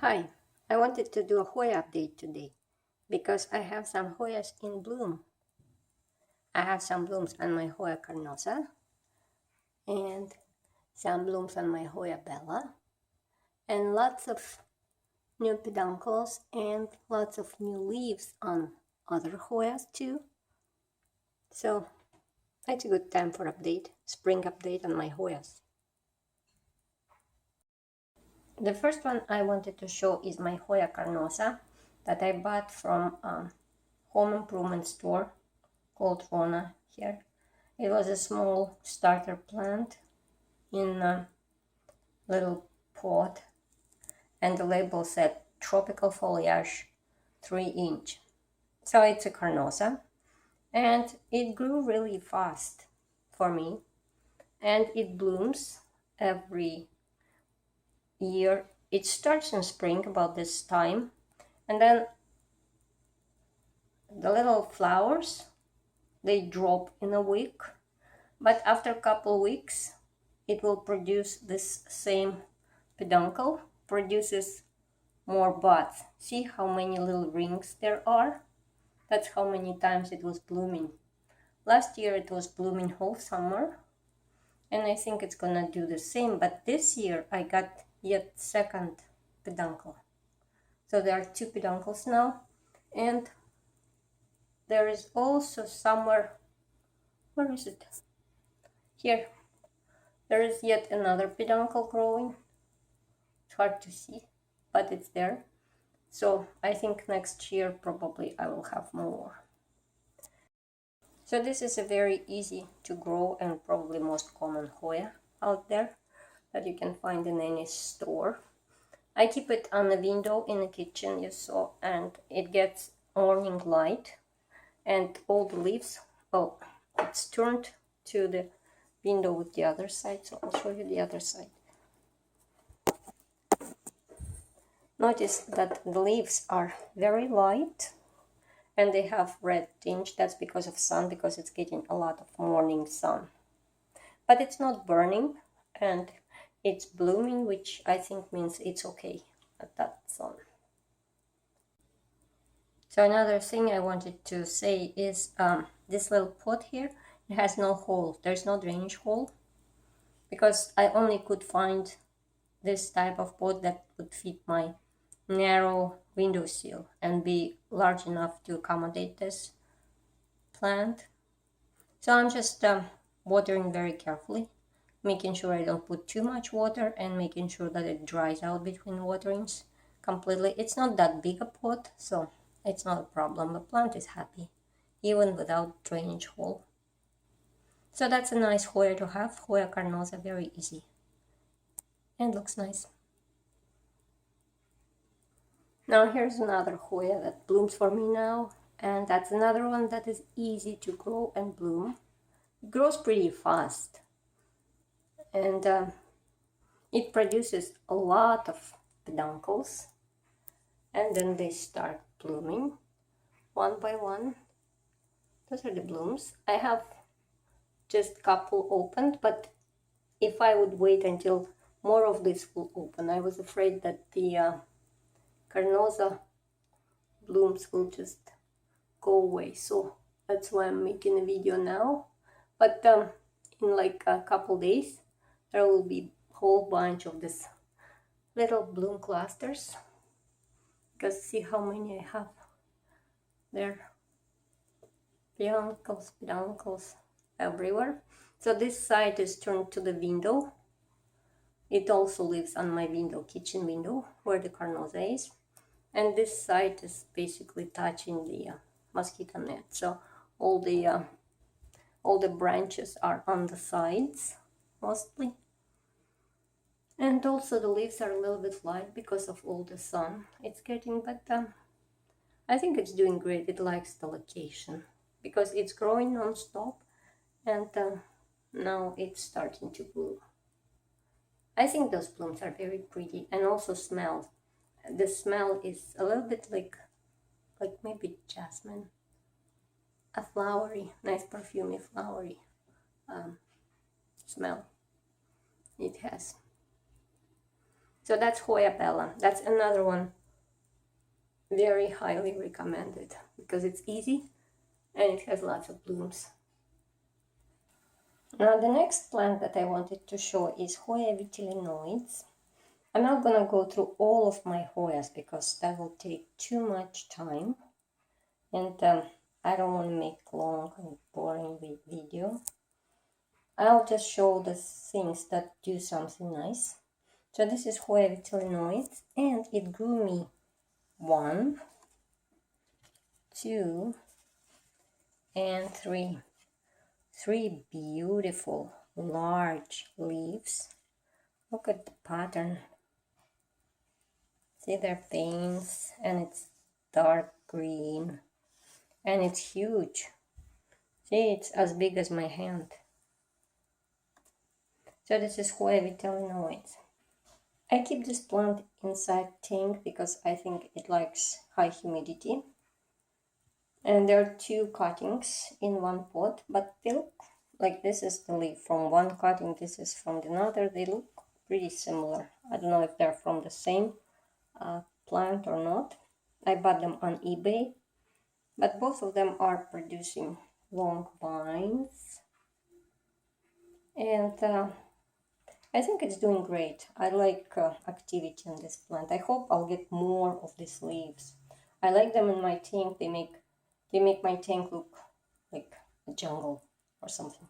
Hi, I wanted to do a Hoya update today because I have some Hoyas in bloom. I have some blooms on my Hoya carnosa and some blooms on my Hoya bella and lots of new peduncles and lots of new leaves on other Hoyas too. So it's a good time for spring update on my Hoyas. The first one I wanted to show is my Hoya carnosa that I bought from a home improvement store called Rona here. It was a small starter plant in a little pot, and the label said tropical foliage 3-inch. So it's a carnosa, and it grew really fast for me, and it blooms every year. It starts in spring about this time, and then the little flowers, they drop in a week, but after a couple weeks it will produce this same peduncle, produces more buds. See how many little rings there are? That's how many times it was blooming. Last year it was blooming whole summer, and I think it's gonna do the same, but this year I got yet second peduncle. So there are 2 peduncles now, and there is also somewhere, where is it? Here, there is yet another peduncle growing. It's hard to see, but it's there. So I think next year probably I will have more. So this is a very easy to grow and probably most common Hoya out there that you can find in any store. I keep it on the window in the kitchen, you saw, and it gets morning light, and all the leaves, well, it's turned to the window with the other side, so I'll show you the other side. Notice that the leaves are very light and they have red tinge. That's because of sun, because it's getting a lot of morning sun. But it's not burning and it's blooming, which I think means it's okay at that sun. So another thing I wanted to say is this little pot here, it has no hole. There's no drainage hole because I only could find this type of pot that would fit my narrow windowsill and be large enough to accommodate this plant. So I'm just watering very carefully, making sure I don't put too much water and making sure that it dries out between waterings completely. It's not that big a pot, so it's not a problem. The plant is happy even without drainage hole. So that's a nice Hoya to have. Hoya carnosa, very easy and looks nice. Now here's another Hoya that blooms for me now, and that's another one that is easy to grow and bloom. It grows pretty fast, and it produces a lot of peduncles, and then they start blooming one by one. Those are the blooms. I have just a couple opened, but if I would wait until more of this will open, I was afraid that the carnosa blooms will just go away, so that's why I'm making a video now. But in like a couple days there will be a whole bunch of this little bloom clusters, because see how many I have there. Peduncles everywhere. So this side is turned to the window. It also lives on my window, kitchen window, where the carnosa is. And this side is basically touching the mosquito net. So all the branches are on the sides mostly. And also the leaves are a little bit light because of all the sun it's getting, but I think it's doing great. It likes the location because it's growing non-stop, and now it's starting to bloom. I think those blooms are very pretty and also smell. The smell is a little bit like maybe jasmine, a flowery, nice perfumey flowery smell it has. So that's Hoya bella. That's another one very highly recommended because it's easy and it has lots of blooms. Now the next plant that I wanted to show is Hoya vitellinoides. I'm not gonna go through all of my Hoyas because that will take too much time, and I don't want to make long and boring video. I'll just show the things that do something nice. So this is Hoya vitellinoides, and it grew me 1, 2, and 3. 3 beautiful large leaves. Look at the pattern. See their veins, and it's dark green, and it's huge. See, it's as big as my hand. So this is Hoya vitellinoides. I keep this plant inside tank because I think it likes high humidity. And there are 2 cuttings in one pot, but they look like this is the leaf from one cutting, this is from another. They look pretty similar. I don't know if they're from the same plant or not. I bought them on eBay, but both of them are producing long vines. And I think it's doing great. I like activity on this plant. I hope I'll get more of these leaves. I like them in my tank. They make my tank look like a jungle or something.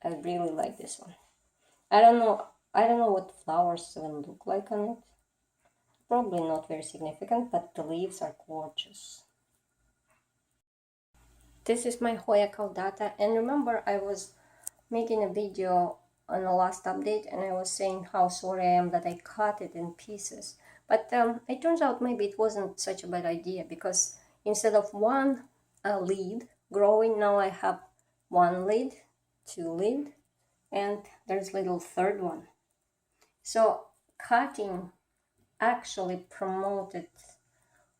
I really like this one. I don't know what flowers even look like on it. Probably not very significant, but the leaves are gorgeous. This is my Hoya caudata, and remember I was making a video on the last update and I was saying how sorry I am that I cut it in pieces. But it turns out maybe it wasn't such a bad idea, because instead of one lead growing, now I have 1 lead, 2 lead, and there's little third one. So cutting actually promoted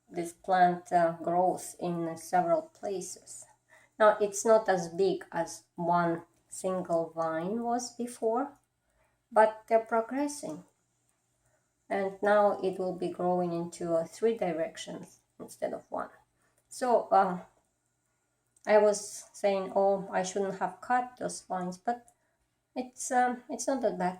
this plant growth in several places. Now it's not as big as one single vine was before, but they're progressing. And now it will be growing into 3 directions instead of 1. So I was saying, oh, I shouldn't have cut those vines, but it's not that bad.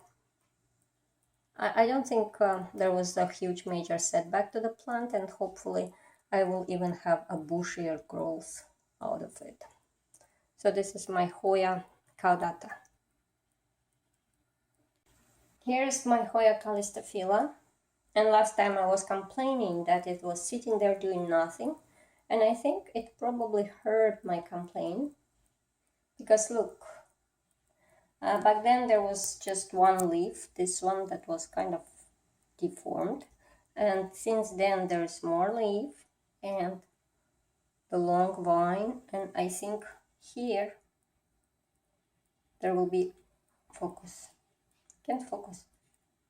I don't think there was a huge major setback to the plant, and hopefully I will even have a bushier growth out of it. So this is my Hoya caudata. Here's my Hoya callistohylla, and last time I was complaining that it was sitting there doing nothing, and I think it probably heard my complaint, because look, back then there was just 1 leaf, this one that was kind of deformed, and since then there's more leaf and the long vine, and I think here there will be, can't focus,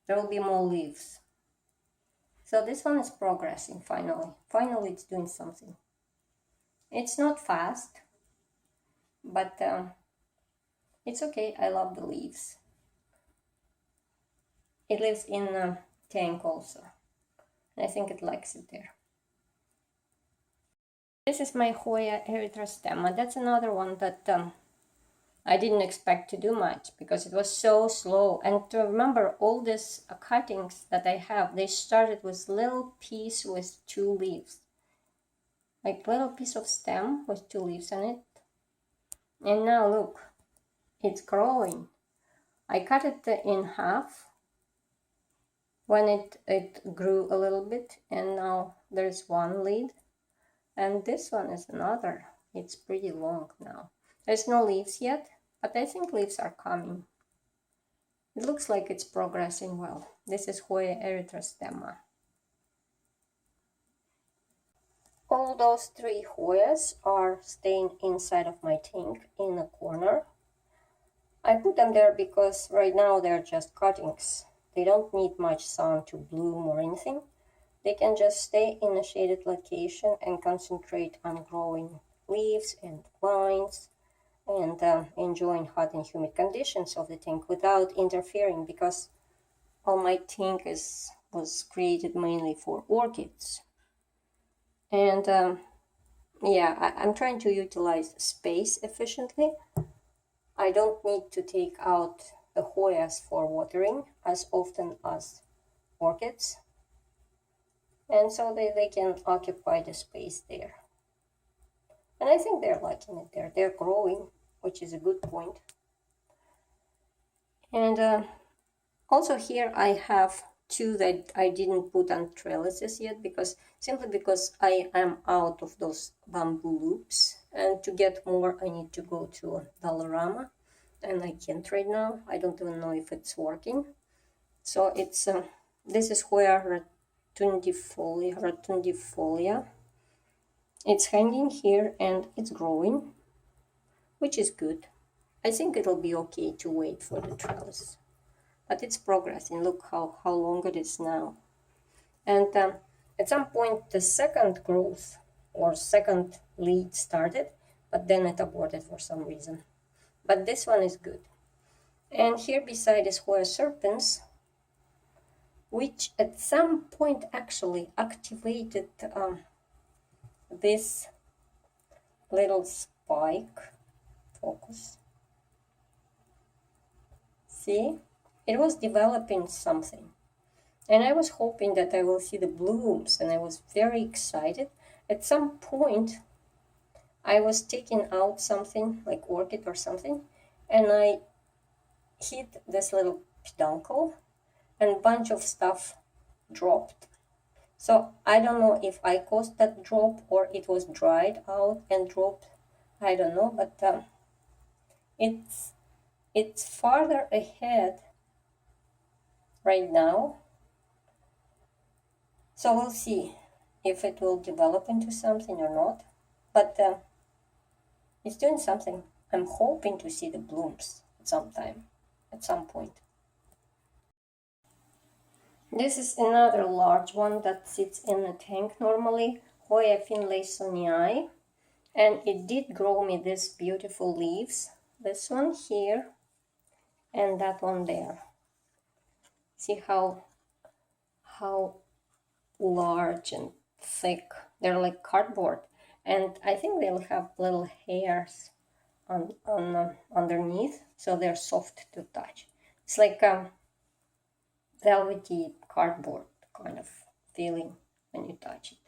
there will be more leaves. So this one is progressing finally it's doing something. It's not fast, but it's okay. I love the leaves. It lives in a tank also, and I think it likes it there. This is my Hoya erythrostemma. That's another one that I didn't expect to do much because it was so slow. And to remember, all these cuttings that I have, they started with little piece with 2 leaves, like little piece of stem with 2 leaves on it. And now look, it's growing. I cut it in half when it grew a little bit, and now there's 1 lead, and this one is another. It's pretty long now. There's no leaves yet, but I think leaves are coming. It looks like it's progressing well. This is Hoya erythrostemma. All those 3 Hoyas are staying inside of my tank in a corner. I put them there because right now they're just cuttings. They don't need much sun to bloom or anything. They can just stay in a shaded location and concentrate on growing leaves and vines and enjoying hot and humid conditions of the tank without interfering, because well, my tank was created mainly for orchids. And yeah, I'm trying to utilize space efficiently. I don't need to take out the Hoyas for watering as often as orchids. And so they can occupy the space there. And I think they're liking it there. They're growing, which is a good point. And also here I have two that I didn't put on trellises yet, simply because I am out of those bamboo loops, and to get more I need to go to Dollarama, and I can't right now. I don't even know if it's working. So it's this is Hoya rotundifolia. It's hanging here and it's growing, which is good. I think it'll be okay to wait for the trellis. But it's progressing. Look how long it is now. And at some point, the second growth or second lead started, but then it aborted for some reason. But this one is good. And here beside is Hoya serpens, which at some point actually activated this little spike. Focus. See? It was developing something. And I was hoping that I will see the blooms, and I was very excited. At some point, I was taking out something like orchid or something, and I hit this little peduncle, and a bunch of stuff dropped. So I don't know if I caused that drop or it was dried out and dropped. I don't know, but it's farther ahead right now. So we'll see if it will develop into something or not. But it's doing something. I'm hoping to see the blooms at some point. This is another large one that sits in a tank normally, Hoya finlaysonii. And it did grow me these beautiful leaves. This one here and that one there. See how large and thick. They're like cardboard, and I think they'll have little hairs on underneath, so they're soft to touch. It's like velvety cardboard kind of feeling when you touch it.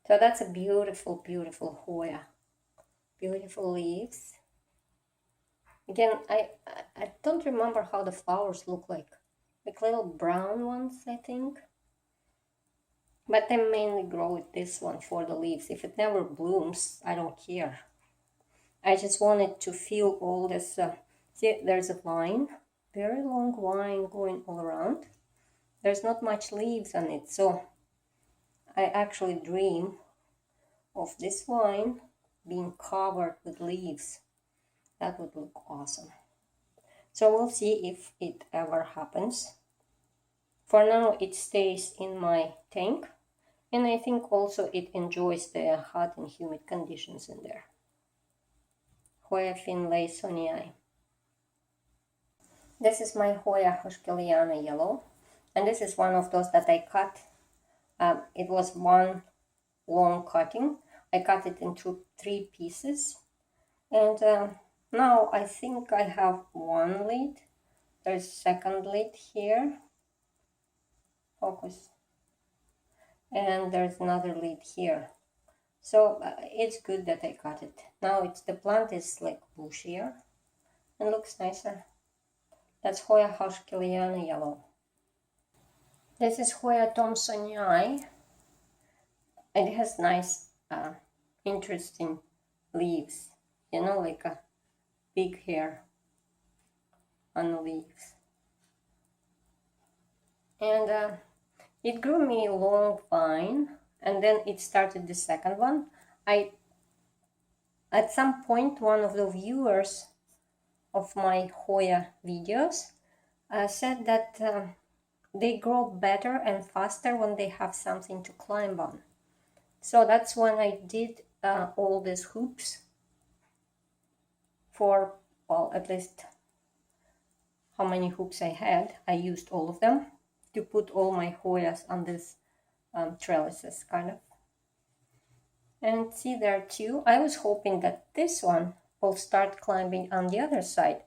So that's a beautiful, beautiful Hoya. Beautiful leaves. Again, I don't remember how the flowers look like little brown ones, I think. But I mainly grow with this one for the leaves. If it never blooms, I don't care. I just wanted to feel all this. See, there's a vine, very long vine going all around. There's not much leaves on it, so I actually dream of this vine being covered with leaves. That would look awesome. So we'll see if it ever happens. For now, it stays in my tank. And I think also it enjoys the hot and humid conditions in there. Hoya finlaysonii. This is my Hoya heushkeliana yellow. And this is one of those that I cut. It was one long cutting. I cut it into 3 pieces. And now I think I have one lead. There's a second lead here. Focus. And there's another lead here. So it's good that I cut it. Now the plant is like bushier and looks nicer. That's Hoya heushkeliana yellow. This is Hoya thomsonii. It has nice, interesting leaves. You know, like a big hair on the leaves. And it grew me a long vine, and then it started the second one. At some point, one of the viewers of my Hoya videos said that they grow better and faster when they have something to climb on. So that's when I did all these hoops for, well, at least how many hooks I had. I used all of them to put all my Hoyas on this trellises, kind of. And see, there are two. I was hoping that this one will start climbing on the other side,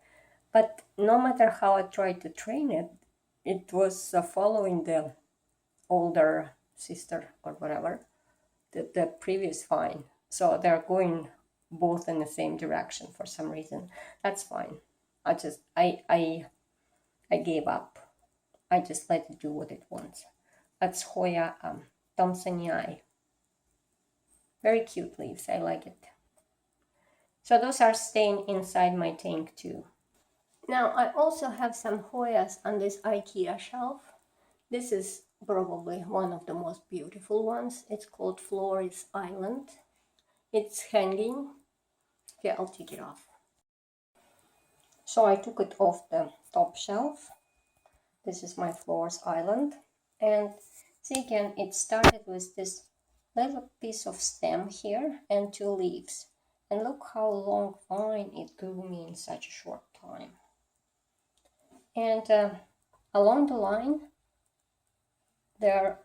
but no matter how I tried to train it, it was following the older sister or whatever, the previous vine. So they're going both in the same direction for some reason. That's fine. I gave up. I just let it do what it wants. That's Hoya thomsonii. Very cute leaves. I like it. So those are staying inside my tank too. Now I also have some Hoyas on this IKEA shelf. This is probably one of the most beautiful ones. It's called Flores Island. It's hanging. Okay, I'll take it off. So I took it off the top shelf. This is my Flores Island. And see, again, it started with this little piece of stem here and two leaves. And look how long vine it grew me in such a short time. And along the line, there are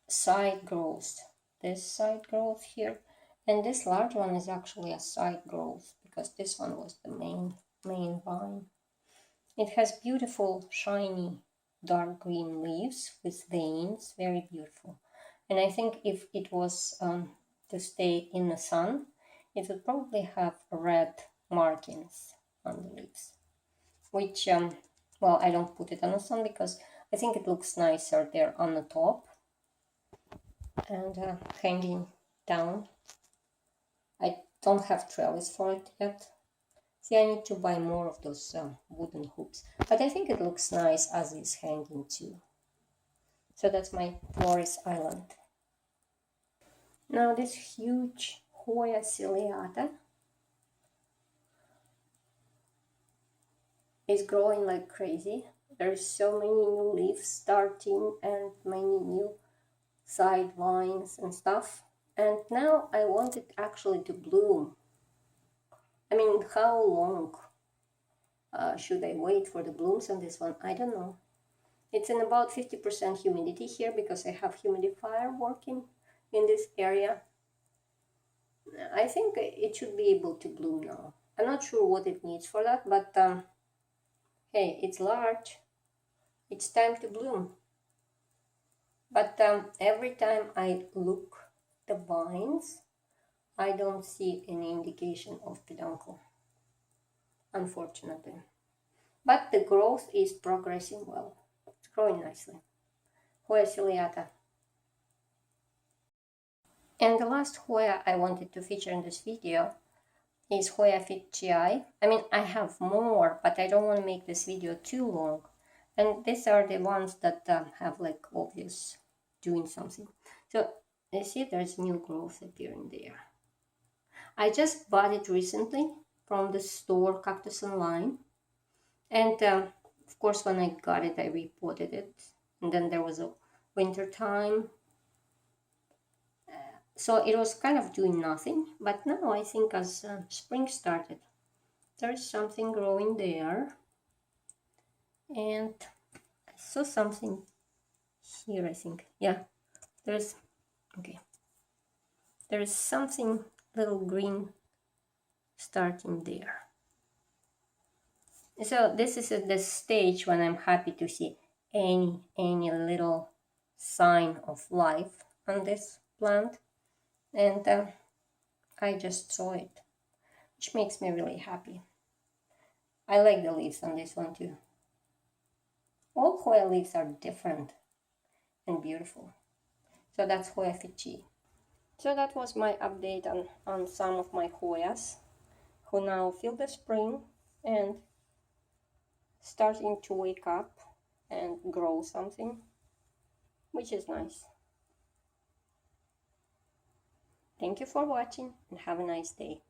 side growths. This side growth here, and this large one is actually a side growth because this one was the main vine. It has beautiful, shiny, dark green leaves with veins, very beautiful. And I think if it was to stay in the sun, it would probably have red markings on the leaves, which, well, I don't put it on the sun because I think it looks nicer there on the top and hanging down. I don't have trellis for it yet. See, I need to buy more of those wooden hooks, but I think it looks nice as it's hanging too. So that's my Flores Island. Now this huge Hoya ciliata is growing like crazy. There's so many new leaves starting and many new side vines and stuff. And now I want it actually to bloom. I mean, how long should I wait for the blooms on this one? I don't know. It's in about 50% humidity here because I have humidifier working in this area. I think it should be able to bloom now. I'm not sure what it needs for that, but hey, it's large. It's time to bloom. But every time I look the vines, I don't see any indication of peduncle, unfortunately. But the growth is progressing well. It's growing nicely. Hoya ciliata. And the last Hoya I wanted to feature in this video is Hoya fitchii. I mean, I have more, but I don't want to make this video too long. And these are the ones that have like obvious doing something. So you see there's new growth appearing there. I just bought it recently from the store Cactus Online. And of course, when I got it, I repotted it. And then there was a winter time. So it was kind of doing nothing. But now I think as spring started, there's something growing there. And I saw something here, I think. Yeah, there's something little green starting there. So this is at the stage when I'm happy to see any little sign of life on this plant. And I just saw it, which makes me really happy. I like the leaves on this one too. All Hoya leaves are different and beautiful. So that's Hoya fitchii. So that was my update on some of my Hoyas who now feel the spring and starting to wake up and grow something, which is nice. Thank you for watching and have a nice day.